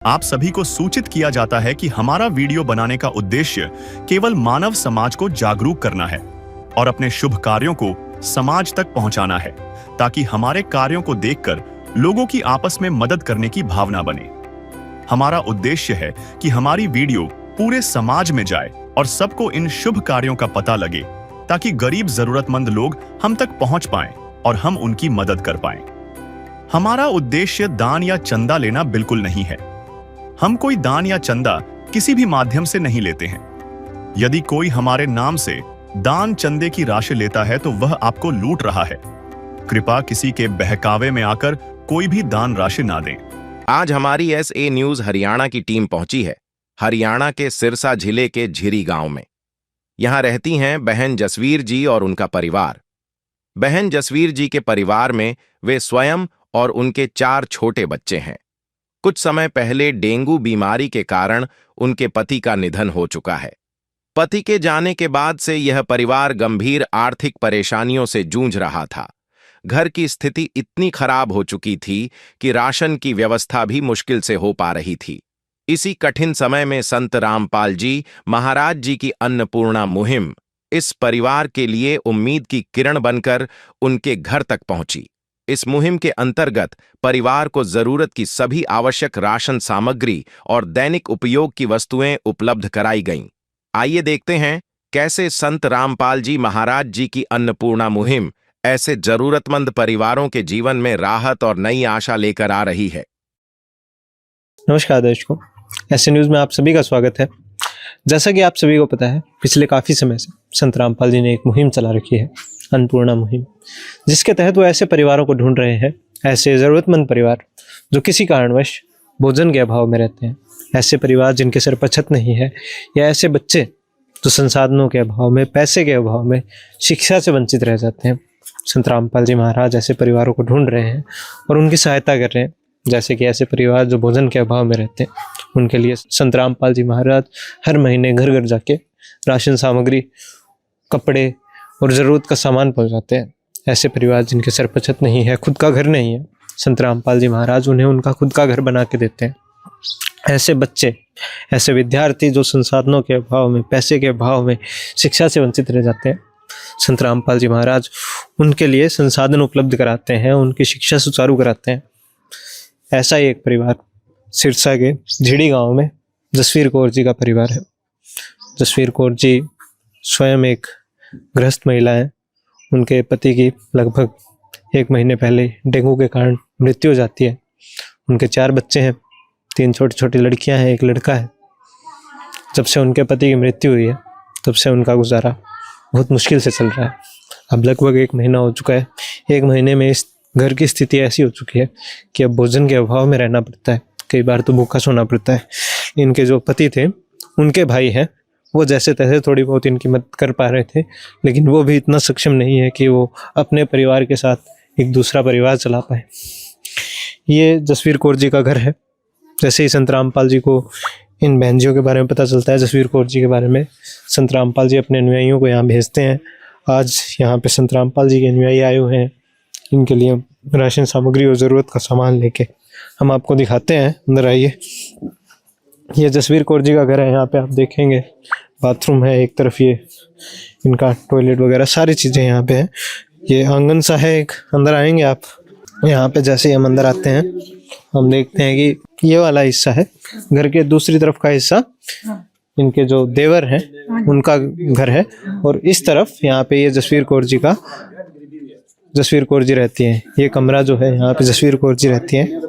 आप सभी को सूचित किया जाता है कि हमारा वीडियो बनाने का उद्देश्य केवल मानव समाज को जागरूक करना है और अपने शुभ कार्यों को समाज तक पहुंचाना है, ताकि हमारे कार्यों को देखकर लोगों की आपस में मदद करने की भावना बने। हमारा उद्देश्य है कि हमारी वीडियो पूरे समाज में जाए और सबको इन शुभ कार्यों का पता लगे, ताकि गरीब जरूरतमंद लोग हम तक पहुंच पाएं और हम उनकी मदद कर पाएं। हमारा उद्देश्य दान या चंदा लेना बिल्कुल नहीं है। हम कोई दान या चंदा किसी भी माध्यम से नहीं लेते हैं। यदि कोई हमारे नाम से दान चंदे की राशि लेता है तो वह आपको लूट रहा है। कृपया किसी के बहकावे में आकर कोई भी दान राशि ना दें। आज हमारी SA न्यूज हरियाणा की टीम पहुंची है हरियाणा के सिरसा जिले के झिरी गांव में। यहां रहती हैं बहन जसवीर जी और उनका परिवार। बहन जसवीर जी के परिवार में वे स्वयं और उनके 4 छोटे बच्चे हैं। कुछ समय पहले डेंगू बीमारी के कारण उनके पति का निधन हो चुका है। पति के जाने के बाद से यह परिवार गंभीर आर्थिक परेशानियों से जूझ रहा था। घर की स्थिति इतनी खराब हो चुकी थी कि राशन की व्यवस्था भी मुश्किल से हो पा रही थी। इसी कठिन समय में संत रामपाल जी महाराज जी की अन्नपूर्णा मुहिम इस परिवार के लिए उम्मीद की किरण बनकर उनके घर तक पहुंची। इस मुहिम के अंतर्गत परिवार को जरूरत की सभी आवश्यक राशन सामग्री और दैनिक उपयोग की वस्तुएं उपलब्ध कराई गईं। आइए देखते हैं कैसे संत रामपाल जी महाराज जी की अन्नपूर्णा मुहिम ऐसे जरूरतमंद परिवारों के जीवन में राहत और नई आशा लेकर आ रही है। नमस्कार दर्शकों, ऐसे न्यूज़ में आप सभी का स्वागत है। जैसा कि आप सभी को पता है, पिछले काफ़ी समय से संत रामपाल जी ने एक मुहिम चला रखी है, अन्नपूर्णा मुहिम, जिसके तहत वो ऐसे परिवारों को ढूंढ रहे हैं, ऐसे ज़रूरतमंद परिवार जो किसी कारणवश भोजन के अभाव में रहते हैं, ऐसे परिवार जिनके सिर पर छत नहीं है, या ऐसे बच्चे जो संसाधनों के अभाव में, पैसे के अभाव में शिक्षा से वंचित रह जाते हैं। संत रामपाल जी महाराज ऐसे परिवारों को ढूंढ रहे हैं और उनकी सहायता कर रहे हैं। जैसे कि ऐसे परिवार जो भोजन के अभाव में रहते हैं, उनके लिए संत रामपाल जी महाराज हर महीने घर घर जाके राशन सामग्री, कपड़े और ज़रूरत का सामान पहुंचाते हैं। ऐसे परिवार जिनके सर पर छत नहीं है, खुद का घर नहीं है, संत रामपाल जी महाराज उन्हें उनका खुद का घर बना के देते हैं। ऐसे बच्चे, ऐसे विद्यार्थी जो संसाधनों के अभाव में, पैसे के अभाव में शिक्षा से वंचित रह जाते हैं, संत रामपाल जी महाराज उनके लिए संसाधन उपलब्ध कराते हैं, उनकी शिक्षा सुचारू कराते हैं। ऐसा ही एक परिवार सिरसा के झिड़ी गांव में जसवीर कौर जी का परिवार है। जसवीर कौर जी स्वयं एक गृहस्थ महिला है। उनके पति की लगभग 1 महीने पहले डेंगू के कारण मृत्यु हो जाती है। उनके 4 बच्चे हैं, 3 छोटी छोटी लड़कियां हैं, 1 लड़का है। जब से उनके पति की मृत्यु हुई है, तब से उनका गुजारा बहुत मुश्किल से चल रहा है। अब लगभग 1 महीना हो चुका है। 1 महीने में इस घर की स्थिति ऐसी हो चुकी है कि अब भोजन के अभाव में रहना पड़ता है, कई बार तो भूखा सोना पड़ता है। इनके जो पति थे, उनके भाई हैं, वो जैसे तैसे थोड़ी बहुत इनकी मदद कर पा रहे थे, लेकिन वो भी इतना सक्षम नहीं है कि वो अपने परिवार के साथ एक दूसरा परिवार चला पाए। ये जसवीर कौर जी का घर है। जैसे ही संत रामपाल जी को इन बहनजियों के बारे में पता चलता है, जसवीर कौर जी के बारे में, संत रामपाल जी अपने अनुयायियों को यहाँ भेजते हैं। आज यहाँ पे संत रामपाल जी के अनुयायी आए हुए हैं, इनके लिए राशन सामग्री और ज़रूरत का सामान लेके। हम आपको दिखाते हैं, अंदर आइए। ये जसवीर कौर जी का घर है। यहाँ पे आप देखेंगे बाथरूम है एक तरफ, ये इनका टॉयलेट वगैरह सारी चीज़ें यहाँ पे हैं। ये आंगन सा है एक, अंदर आएंगे आप। यहाँ पे जैसे ही हम अंदर आते हैं, हम देखते हैं कि ये वाला हिस्सा है घर के दूसरी तरफ का हिस्सा, इनके जो देवर हैं उनका घर है, और इस तरफ यहाँ पे ये जसवीर कौर जी रहती हैं। ये कमरा जो है, यहाँ पे जसवीर कौर जी रहती हैं।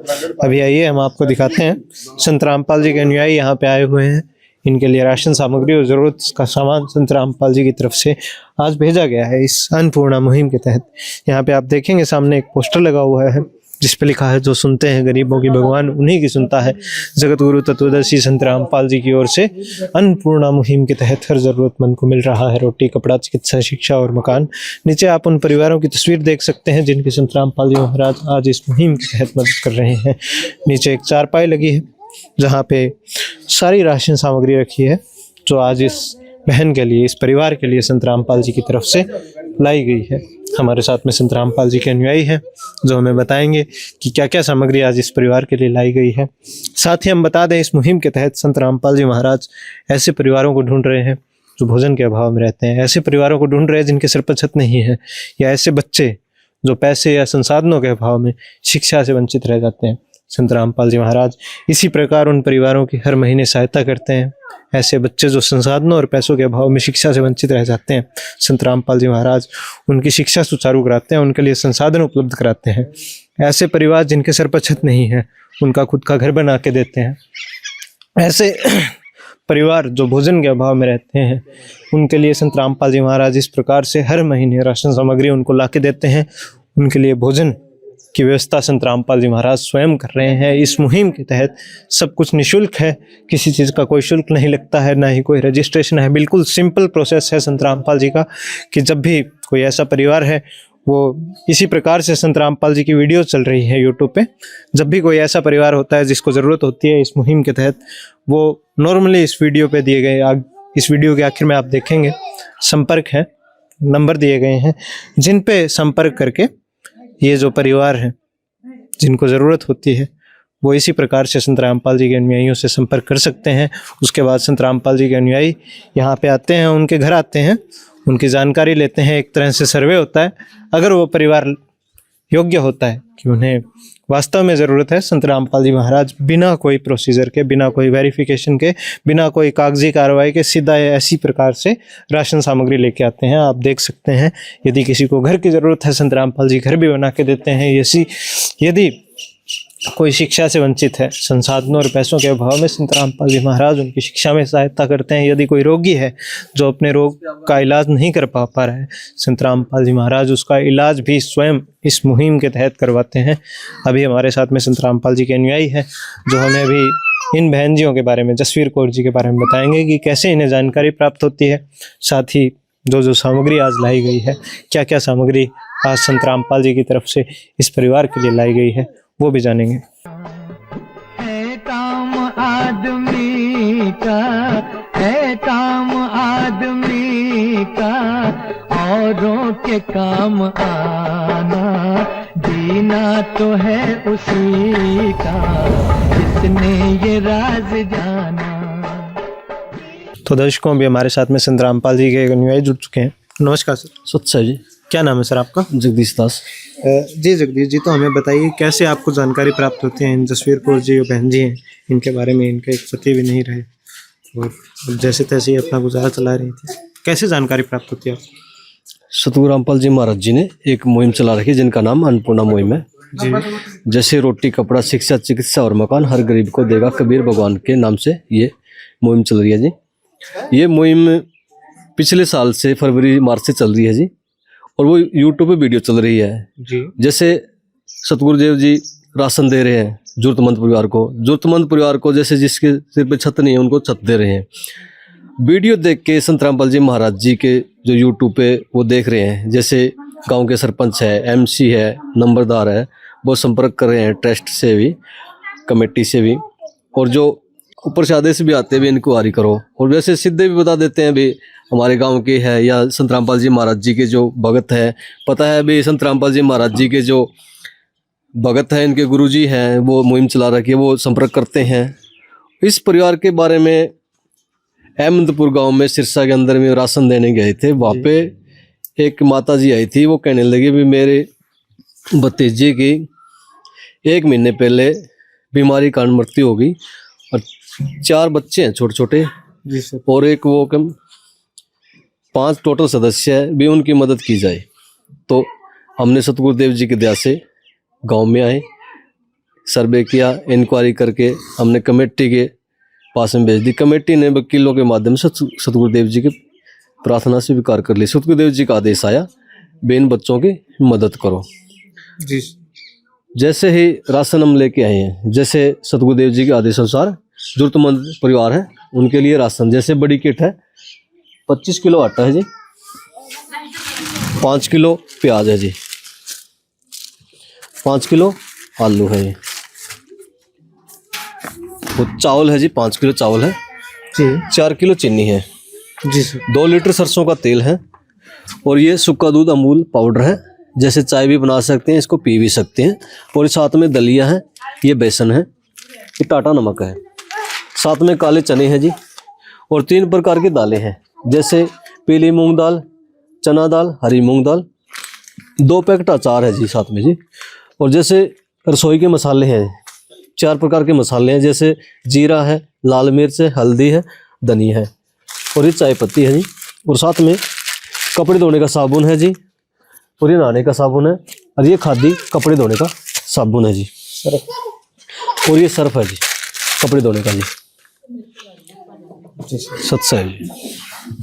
अभी आइए हम आपको दिखाते हैं। संत रामपाल जी के अनुयायी यहाँ पे आए हुए हैं। इनके लिए राशन सामग्री और ज़रूरत का सामान संत रामपाल जी की तरफ से आज भेजा गया है इस अन्नपूर्णा मुहिम के तहत। यहाँ पे आप देखेंगे सामने एक पोस्टर लगा हुआ है, जिस पे लिखा है, जो सुनते हैं गरीबों की भगवान उन्हीं की सुनता है। जगत गुरु तत्वदर्शी संत रामपाल जी की ओर से अन्नपूर्णा मुहिम के तहत हर जरूरतमंद को मिल रहा है रोटी, कपड़ा, चिकित्सा, शिक्षा और मकान। नीचे आप उन परिवारों की तस्वीर देख सकते हैं जिनकी संत रामपाल जी महाराज आज इस मुहिम के तहत मदद कर रहे हैं। नीचे एक चारपाई लगी है, जहाँ पे सारी राशन सामग्री रखी है, जो आज इस बहन के लिए, इस परिवार के लिए संत रामपाल जी की तरफ से लाई गई है। हमारे साथ में संत रामपाल जी के अनुयायी हैं जो हमें बताएंगे कि क्या क्या सामग्री आज इस परिवार के लिए लाई गई है। साथ ही हम बता दें, इस मुहिम के तहत संत रामपाल जी महाराज ऐसे परिवारों को ढूंढ रहे हैं जो भोजन के अभाव में रहते हैं, ऐसे परिवारों को ढूंढ रहे हैं जिनके सिर पर छत नहीं है, या ऐसे बच्चे जो पैसे या संसाधनों के अभाव में शिक्षा से वंचित रह जाते हैं। संत रामपाल जी महाराज इसी प्रकार उन परिवारों की हर महीने सहायता करते हैं। ऐसे बच्चे जो संसाधनों और पैसों के अभाव में शिक्षा से वंचित रह जाते हैं, संत रामपाल जी महाराज उनकी शिक्षा सुचारू कराते हैं, उनके लिए संसाधन उपलब्ध कराते हैं। ऐसे परिवार जिनके सर पर छत नहीं है, उनका खुद का घर बना के देते हैं। ऐसे परिवार जो भोजन के अभाव में रहते हैं, उनके लिए संत रामपाल जी महाराज इस प्रकार से हर महीने राशन सामग्री उनको ला के देते हैं। उनके लिए भोजन की व्यवस्था संत रामपाल जी महाराज स्वयं कर रहे हैं। इस मुहिम के तहत सब कुछ निःशुल्क है, किसी चीज़ का कोई शुल्क नहीं लगता है, ना ही कोई रजिस्ट्रेशन है। बिल्कुल सिंपल प्रोसेस है संत रामपाल जी का कि जब भी कोई ऐसा परिवार है, वो इसी प्रकार से संत रामपाल जी की वीडियो चल रही है यूट्यूब पे, जब भी कोई ऐसा परिवार होता है जिसको ज़रूरत होती है इस मुहिम के तहत, वो नॉर्मली इस वीडियो पे दिए गए, इस वीडियो के आखिर में आप देखेंगे संपर्क है, नंबर दिए गए हैं, जिन पे संपर्क करके ये जो परिवार है जिनको ज़रूरत होती है वो इसी प्रकार से संत रामपाल जी के अनुयायियों से संपर्क कर सकते हैं। उसके बाद संत रामपाल जी के अनुयायी यहाँ पे आते हैं, उनके घर आते हैं, उनकी जानकारी लेते हैं। एक तरह से सर्वे होता है। अगर वो परिवार योग्य होता है कि उन्हें वास्तव में ज़रूरत है, संत रामपाल जी महाराज बिना कोई प्रोसीजर के, बिना कोई वेरिफिकेशन के, बिना कोई कागजी कार्रवाई के सीधा ऐसी प्रकार से राशन सामग्री लेके आते हैं। आप देख सकते हैं, यदि किसी को घर की ज़रूरत है, संत रामपाल जी घर भी बना के देते हैं। यदि कोई शिक्षा से वंचित है, संसाधनों और पैसों के अभाव में, संत रामपाल जी महाराज उनकी शिक्षा में सहायता करते हैं। यदि कोई रोगी है जो अपने रोग का इलाज नहीं कर पा रहा है, संत रामपाल जी महाराज उसका इलाज भी स्वयं इस मुहिम के तहत करवाते हैं। अभी हमारे साथ में संत रामपाल जी के अनुयायी है जो हमें भी इन बहन जियों के बारे में, जसवीर कौर जी के बारे में बताएंगे कि कैसे इन्हें जानकारी प्राप्त होती है। साथ ही जो सामग्री आज लाई गई है, क्या क्या सामग्री आज संत रामपाल जी की तरफ से इस परिवार के लिए लाई गई है, वो भी जानेंगे। है काम आदमी का, है काम आदमी का, औरों के काम आना, जीना तो है उसी का जिसने ये राज जाना। तो दर्शकों, अभी हमारे साथ में संत रामपाल जी के अनुयायी जुड़ चुके हैं। नमस्कार सर। सच्चा जी, क्या नाम है सर आपका? जगदीश दास। जी जगदीश जी, तो हमें बताइए कैसे आपको जानकारी प्राप्त होती है? इन जसवीर कौर जी और बहन जी हैं, इनके बारे में इनके एक पति भी नहीं रहे और जैसे तैसे ही अपना गुजारा चला रही थी, कैसे जानकारी प्राप्त होती है आपको? सतगुरु रामपाल जी महाराज जी ने एक मुहिम चला रखी जिनका नाम अन्नपूर्णा मुहिम है जी। जैसे रोटी, कपड़ा, शिक्षा, चिकित्सा और मकान हर गरीब को देगा कबीर भगवान के नाम से ये मुहिम चल रही है जी। ये मुहिम पिछले साल से फरवरी मार्च से चल रही है जी, और वो यूट्यूब पे वीडियो चल रही है जी। जैसे सतगुरु देव जी राशन दे रहे हैं जरूरतमंद परिवार को, जैसे जिसके सिर पे छत नहीं है उनको छत दे रहे हैं। वीडियो देख के संत रामपाल जी महाराज जी के जो यूट्यूब पे वो देख रहे हैं, जैसे गांव के सरपंच है, एमसी है, नंबरदार है, वो संपर्क कर रहे हैं ट्रस्ट से भी, कमेटी से भी, और जो ऊपर से आदेश भी आते हैं भी इंक्वायरी करो, और वैसे सीधे भी बता देते हैं भी हमारे गांव के है या संत रामपाल जी महाराज जी के जो भगत है, पता है भी संत रामपाल जी महाराज जी के जो भगत है, इनके गुरुजी हैं, वो मुहिम चला रखी है, वो संपर्क करते हैं। इस परिवार के बारे में अहमदपुर गांव में सिरसा के अंदर में राशन देने गए थे, वहाँ पे एक माता जी आई थी, वो कहने लगी भी मेरे भतीजे की 1 महीने पहले बीमारी कारण मृत्यु हो गई और 4 बच्चे हैं छोटे छोटे जी सर। और एक वो कम 5 टोटल सदस्य है, भी उनकी मदद की जाए। तो हमने सतगुरुदेव जी की दया से गांव में आए, सर्वे किया, इंक्वायरी करके हमने कमेटी के पास में भेज दी। कमेटी ने वकीलों के माध्यम से सतगुरुदेव जी की प्रार्थना स्वीकार कर ली। सतगुरुदेव जी का आदेश आया, बेन बच्चों की मदद करो जी। जैसे ही राशन हम लेके आए हैं, जैसे सतगुरुदेव जी के आदेश अनुसार जरूरतमंद परिवार है उनके लिए राशन, जैसे बड़ी किट है 25 किलो आटा है जी, 5 किलो प्याज है जी, 5 किलो आलू है जी, वो चावल है जी 5 किलो चावल है जी। 4 किलो चीनी है जी सर। 2 लीटर सरसों का तेल है, और ये सूखा दूध अमूल पाउडर है, जैसे चाय भी बना सकते हैं, इसको पी भी सकते हैं। और साथ में दलिया है, ये बेसन है, ये टाटा नमक है, साथ में काले चने हैं जी। और 3 प्रकार की दालें हैं, जैसे पीली मूंग दाल, चना दाल, हरी मूंग दाल। 2 पैकेट अचार है जी साथ में जी। और जैसे रसोई के मसाले हैं, 4 प्रकार के मसाले हैं, जैसे जीरा है, लाल मिर्च है, हल्दी है, धनिया है, और ये चाय पत्ती है जी। और साथ में कपड़े धोने का साबुन है जी, और ये नहाने का साबुन है, और ये खादी कपड़े धोने का साबुन है जी, और ये सर्फ है जी कपड़े धोने का जी। सत्य है जी।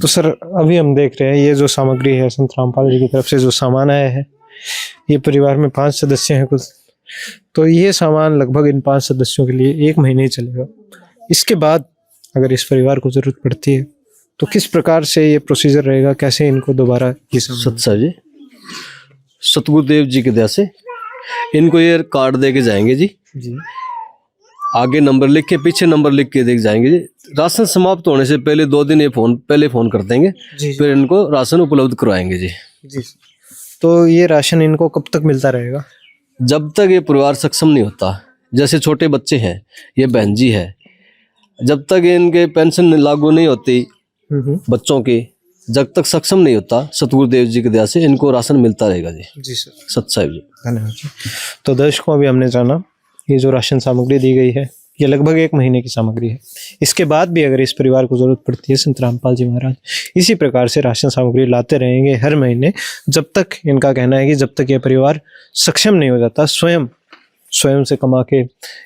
तो सर अभी हम देख रहे हैं ये जो सामग्री है संत रामपाल जी की तरफ से जो सामान आया है, ये परिवार में 5 सदस्य हैं कुल। तो ये सामान लगभग इन 5 सदस्यों के लिए 1 महीने ही चलेगा। इसके बाद अगर इस परिवार को जरूरत पड़ती है तो किस प्रकार से ये प्रोसीजर रहेगा, कैसे इनको दोबारा ये सामान? सत्य जी, सतगुरुदेव जी की दया से इनको ये कार्ड दे के जाएंगे जी। आगे नंबर लिख के, पीछे नंबर लिख के दे के जाएंगे जी। राशन समाप्त होने से पहले 2 दिन ये फोन कर देंगे, फिर इनको राशन उपलब्ध करवाएंगे जी। जी। तो ये राशन इनको कब तक मिलता रहेगा? जब तक ये परिवार सक्षम नहीं होता। जैसे छोटे बच्चे हैं, ये बहन जी है, जब तक इनके पेंशन लागू नहीं होती बच्चों की, जब तक सक्षम नहीं होता, सतगुरुदेव जी की दया से इनको राशन मिलता रहेगा जी। जी सर, सत साहिब जी। धन्यवाद जी। तो दर्शकों अभी हमने जाना ये जो राशन सामग्री दी गई है ये लगभग 1 महीने की सामग्री है। इसके बाद भी अगर इस परिवार को जरूरत पड़ती है, संत रामपाल जी महाराज इसी प्रकार से राशन सामग्री लाते रहेंगे हर महीने, जब तक, इनका कहना है कि जब तक ये परिवार सक्षम नहीं हो जाता, स्वयं से कमा के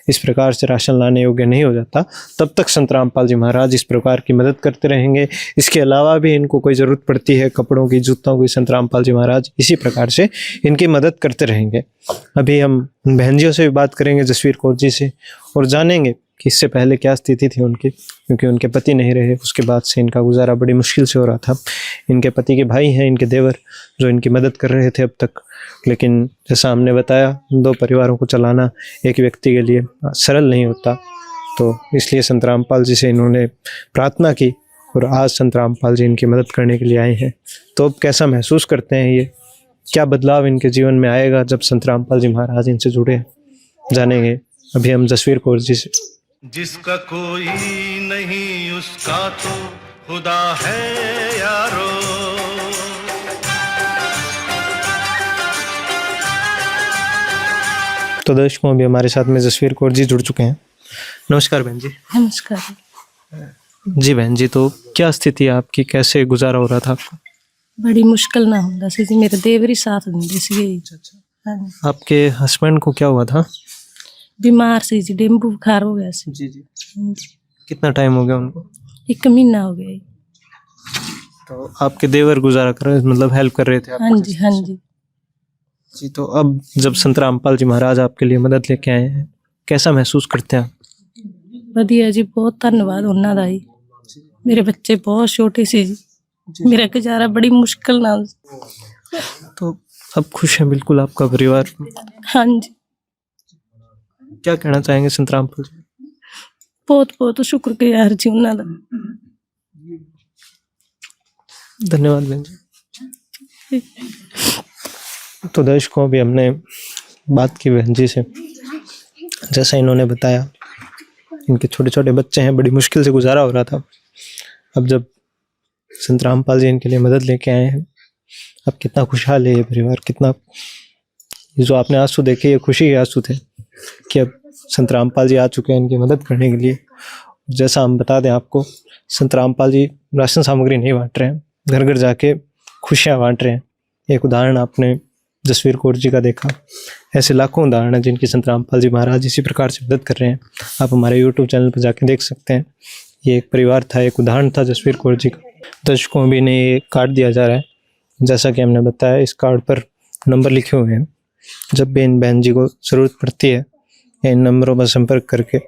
इस प्रकार से राशन लाने योग्य नहीं हो जाता, तब तक संत रामपाल जी महाराज इस प्रकार की मदद करते रहेंगे। इसके अलावा भी इनको कोई ज़रूरत पड़ती है कपड़ों की, जूतों की, संत रामपाल जी महाराज इसी प्रकार से इनकी मदद करते रहेंगे। अभी हम बहन से भी बात करेंगे, जसवीर कौर जी से, और जानेंगे कि इससे पहले क्या स्थिति थी उनकी, क्योंकि उनके पति नहीं रहे, उसके बाद से इनका गुजारा बड़ी मुश्किल से हो रहा था। इनके पति के भाई हैं, इनके देवर, जो इनकी मदद कर रहे थे अब तक, लेकिन जैसा हमने बताया 2 परिवारों को चलाना एक व्यक्ति के लिए सरल नहीं होता। तो इसलिए संत रामपाल जी से इन्होंने प्रार्थना की और आज संत रामपाल जी इनकी मदद करने के लिए आए हैं। तो अब कैसा महसूस करते हैं ये, क्या बदलाव इनके जीवन में आएगा जब संत रामपाल जी महाराज इनसे जुड़े, जानेंगे अभी हम जसवीर कौर जी से। जिसका कोई नहीं उसका तो खुदा है यारो। तो दर्शकों अभी हमारे साथ में जसवीर कौर जी जुड़ चुके हैं। नमस्कार बहन जी। नमस्कार जी बहन जी, तो क्या स्थिति है आपकी, कैसे गुजारा हो रहा था आपका? बड़ी मुश्किल ना ਹੁੰਦਾ ਸੀ ਜੀ, ਮੇਰੇ ਦੇਵਰ ਹੀ ਸਾਥ ਦਿੰਦੇ ਸੀਗੇ ਜੀ। ਹਾਂਜੀ, आपके हस्बैंड को क्या हुआ था? बीमार ਸੀ ਜੀ, डेंगू बुखार हो गया ਸੀ। जी जी। ਹਾਂਜੀ, कितना टाइम हो गया उनको? 1 महीना हो गया जी। तो आपके देवर गुजारा कर रहे, मतलब हेल्प कर रहे थे आपको? ਹਾਂਜੀ ਹਾਂਜੀ। जी। तो अब जब संत रामपाल जी महाराज आपके लिए मदद लेके आए हैं, कैसा महसूस करते हैं आप? ਵਧੀਆ ਜੀ, ਬਹੁਤ ਧੰਨਵਾਦ ਉਹਨਾਂ ਦਾ ਜੀ। ਮੇਰੇ ਬੱਚੇ ਬਹੁਤ ਛੋਟੇ ਸੀ ਜੀ, मेरा गुजारा बड़ी मुश्किल नाल। तो अब खुश हैं बिल्कुल आपका परिवार? हाँ जी, क्या कहना चाहेंगे संत रामपाल जी? बहुत बहुत शुक्रगुजार जी उन्हां दा। धन्यवाद बहन जी। तो दर्शकों अभी हमने बात की बहन जी से, जैसा इन्होंने बताया इनके छोटे छोटे बच्चे हैं, बड़ी मुश्किल से गुजारा हो रहा था। अब जब संत रामपाल जी इनके लिए मदद लेके आए हैं, अब कितना खुशहाल है ये परिवार, कितना, ये जो आपने आंसू देखे ये खुशी के आंसू थे कि अब संत रामपाल जी आ चुके हैं इनकी मदद करने के लिए। जैसा हम बता दें आपको, संत रामपाल जी राशन सामग्री नहीं बांट रहे हैं, घर घर जाके खुशियाँ बांट रहे हैं। एक उदाहरण आपने जसवीर कौर जी का देखा, ऐसे लाखों उदाहरण हैं जिनकी संत रामपाल जी महाराज इसी प्रकार से मदद कर रहे हैं। आप हमारे यूट्यूब चैनल पर जाके देख सकते हैं। ये एक परिवार था, एक उदाहरण था जसवीर कौर जी का। दर्शकों भी इन्हें ये कार्ड दिया जा रहा है, जैसा कि हमने बताया इस कार्ड पर नंबर लिखे हुए हैं। जब भी इन बहन जी को ज़रूरत पड़ती है, इन नंबरों पर संपर्क करके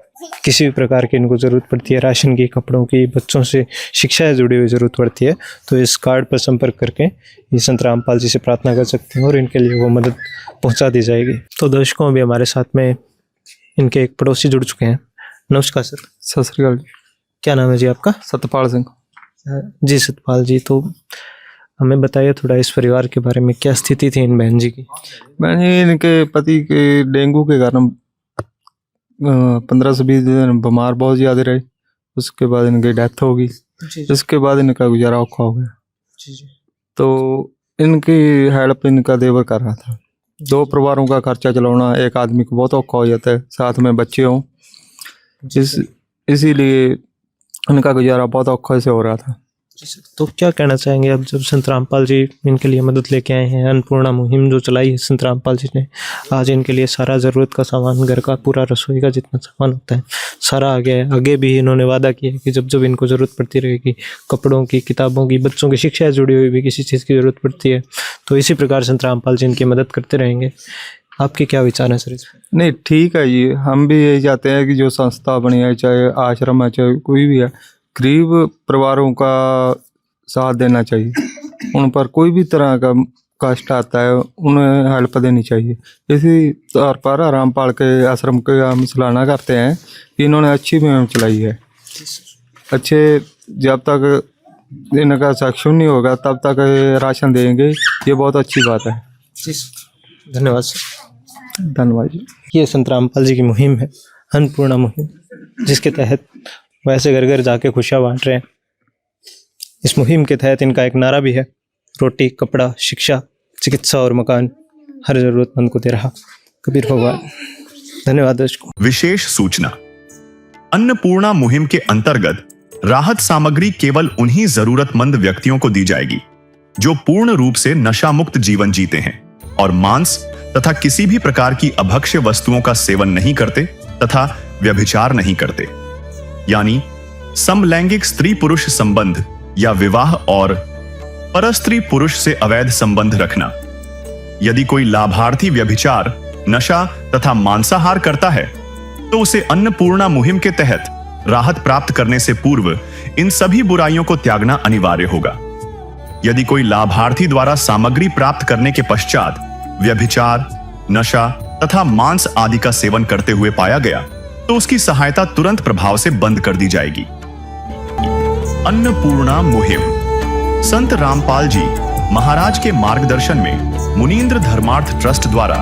किसी भी प्रकार की इनको ज़रूरत पड़ती है, राशन की, कपड़ों की, बच्चों से शिक्षा से जुड़ी हुई ज़रूरत पड़ती है, तो इस कार्ड पर संपर्क करके ये संत रामपाल जी से प्रार्थना कर सकते हैं और इनके लिए वो मदद पहुंचा दी जाएगी। तो दर्शकों अभी हमारे साथ में इनके एक पड़ोसी जुड़ चुके हैं। नमस्कार सर। सत श्री अकाल जी। क्या नाम है जी आपका? सतपाल सिंह। जी सतपाल जी, तो हमें बताइए थोड़ा इस परिवार के बारे में, क्या स्थिति थी इन बहन जी की? मैंने इनके पति के डेंगू के कारण 15 से 20 दिन बीमार बहुत ज़्यादा रहे। उसके बाद इनकी डेथ हो गई। इसके बाद इनका गुजारा औखा हो गया। तो इनकी हेल्प इनका देवर कर रहा था। 2 परिवारों का खर्चा चलाना एक आदमी को बहुत औखा हो जाता है, साथ में बच्चे हों, इसीलिए इनका गुजारा बहुत औखा से हो रहा था। तो क्या कहना चाहेंगे अब जब संत रामपाल जी इनके लिए मदद लेके आए हैं? अन्नपूर्णा मुहिम जो चलाई है संत रामपाल जी ने, आज इनके लिए सारा ज़रूरत का सामान, घर का पूरा रसोई का जितना सामान होता है सारा आ गया है। आगे भी इन्होंने वादा किया है कि जब जब इनको ज़रूरत पड़ती रहेगी, कपड़ों की, किताबों की, बच्चों की शिक्षा जुड़ी हुई भी किसी चीज़ की ज़रूरत पड़ती है तो इसी प्रकार संत रामपाल जी इनकी मदद करते रहेंगे। आपके क्या विचार हैं सर इस पर? नहीं, ठीक है जी, हम भी यही चाहते हैं कि जो संस्था बनी है, चाहे आश्रम है, चाहे कोई भी है, गरीब परिवारों का साथ देना चाहिए। उन पर कोई भी तरह का कष्ट आता है, उन्हें हेल्प देनी चाहिए। इसी तौर पर रामपाल के आश्रम के हम सराहना करते हैं कि इन्होंने अच्छी मुहिम चलाई है। अच्छे, जब तक इनका सक्षम नहीं होगा तब तक राशन देंगे, ये बहुत अच्छी बात है। धन्यवाद सर। धन्यवाद जी। ये संत रामपाल जी की मुहिम है, अन्नपूर्णा मुहिम, जिसके तहत वैसे घर घर जाके खुशियाँ बांट रहे हैं। इस मुहिम के तहत इनका एक नारा भी है, रोटी, कपड़ा, शिक्षा, चिकित्सा और मकान हर जरूरतमंद को दे रहा कबीर भगवान। धन्यवाद दर्शकों। विशेष सूचना, अन्नपूर्णा मुहिम के अंतर्गत राहत सामग्री केवल उन्हीं जरूरतमंद व्यक्तियों को दी जाएगी जो पूर्ण रूप से नशा मुक्त जीवन जीते हैं और मांस तथा किसी भी प्रकार की अभक्ष्य वस्तुओं का सेवन नहीं करते तथा व्यभिचार नहीं करते, यानी समलैंगिक स्त्री पुरुष संबंध या विवाह और परस्त्री पुरुष से अवैध संबंध रखना। यदि कोई लाभार्थी व्यभिचार, नशा तथा मांसाहार करता है तो उसे अन्नपूर्णा मुहिम के तहत राहत प्राप्त करने से पूर्व इन सभी बुराइयों को त्यागना अनिवार्य होगा। यदि कोई लाभार्थी द्वारा सामग्री प्राप्त करने के पश्चात व्यभिचार, नशा तथा मांस आदि का सेवन करते हुए पाया गया तो उसकी सहायता तुरंत प्रभाव से बंद कर दी जाएगी। अन्नपूर्णा मुहिम संत रामपाल जी महाराज के मार्गदर्शन में मुनींद्र धर्मार्थ ट्रस्ट द्वारा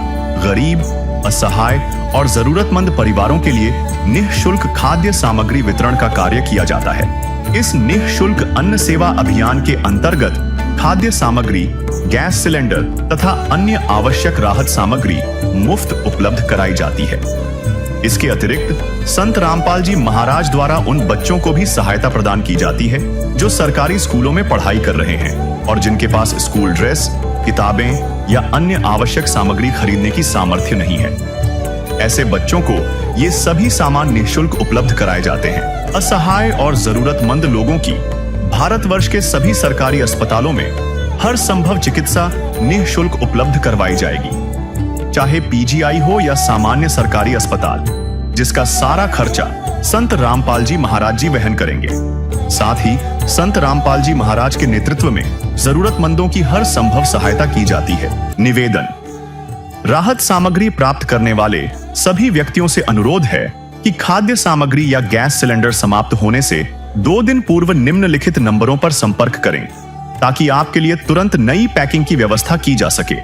गरीब, असहाय और जरूरतमंद परिवारों के लिए निःशुल्क खाद्य सामग्री वितरण का कार्य किया जाता है। इस निःशुल्क अन्न सेवा अभियान के अंतर्गत खाद्य सामग्री, गैस सिलेंडर तथा अन्य आवश्यक राहत सामग्री मुफ्त उपलब्ध कराई जाती है। इसके अतिरिक्त संत रामपाल जी महाराज द्वारा उन बच्चों को भी सहायता प्रदान की जाती है जो सरकारी स्कूलों में पढ़ाई कर रहे हैं और जिनके पास स्कूल ड्रेस, किताबें या अन्य आवश्यक सामग्री खरीदने की सामर्थ्य नहीं है। ऐसे बच्चों को ये सभी सामान निःशुल्क उपलब्ध कराए जाते हैं। असहाय और जरूरतमंद लोगों की भारतवर्ष के सभी सरकारी अस्पतालों में हर संभव चिकित्सा निःशुल्क उपलब्ध करवाई जाएगी, चाहे पीजीआई हो या सामान्य सरकारी अस्पताल, जिसका सारा खर्चा संत रामपाल जी महाराज जी वहन करेंगे। साथ ही संत रामपाल जी महाराज के नेतृत्व में जरूरतमंदों की हर संभव सहायता की जाती है। निवेदन, राहत सामग्री प्राप्त करने वाले सभी व्यक्तियों से अनुरोध है कि खाद्य सामग्री या गैस सिलेंडर समाप्त होने से 2 दिन पूर्व निम्नलिखित नंबरों पर संपर्क करें ताकि आपके लिए तुरंत नई पैकिंग की व्यवस्था की जा सके।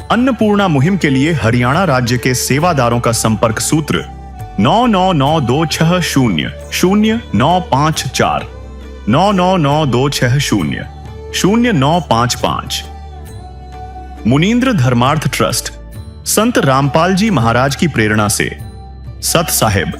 अन्नपूर्णा मुहिम के लिए हरियाणा राज्य के सेवादारों का संपर्क सूत्र 9992600954 9992600955। मुनींद्र धर्मार्थ ट्रस्ट संत रामपाल जी महाराज की प्रेरणा से सत साहिब